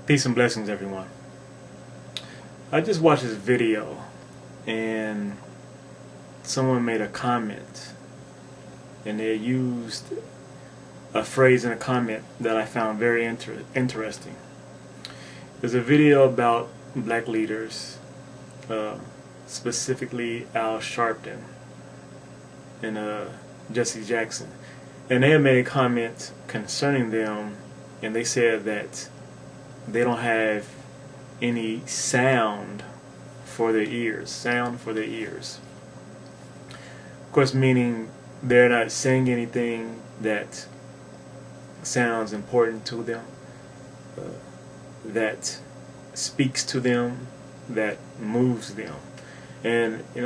Peace and blessings, everyone. I just watched this video and someone made a comment and they used a phrase in a comment that I found very interesting. There's a video about black leaders, specifically Al Sharpton and Jesse Jackson. And they have made a comment concerning them, and they said that they don't have any sound for their ears. Of course, meaning they're not saying anything that sounds important to them, that speaks to them, that moves them. And in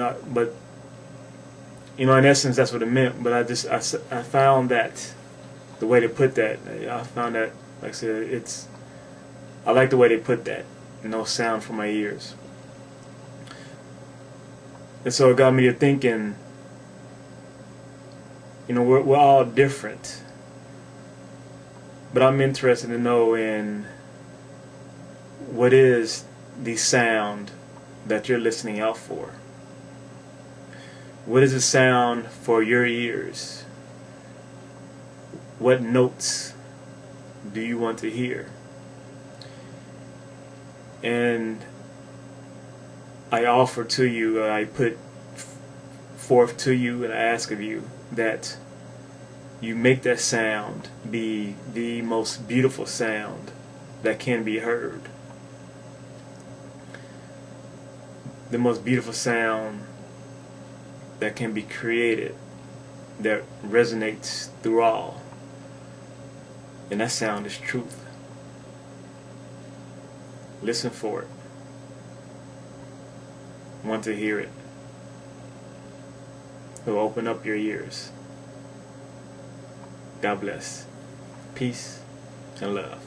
essence, that's what it meant. But I found that the way they put that, I found that, like I said, I like the way they put that. No sound for my ears. And so it got me to thinking, we're all different. But I'm interested to know in what is the sound that you're listening out for. What is the sound for your ears? What notes do you want to hear? And I offer to you, I put forth to you, and I ask of you that you make that sound be the most beautiful sound that can be heard. The most beautiful sound that can be created, that resonates through all. And that sound is truth. Listen for it. Want to hear it. It'll open up your ears. God bless. Peace and love.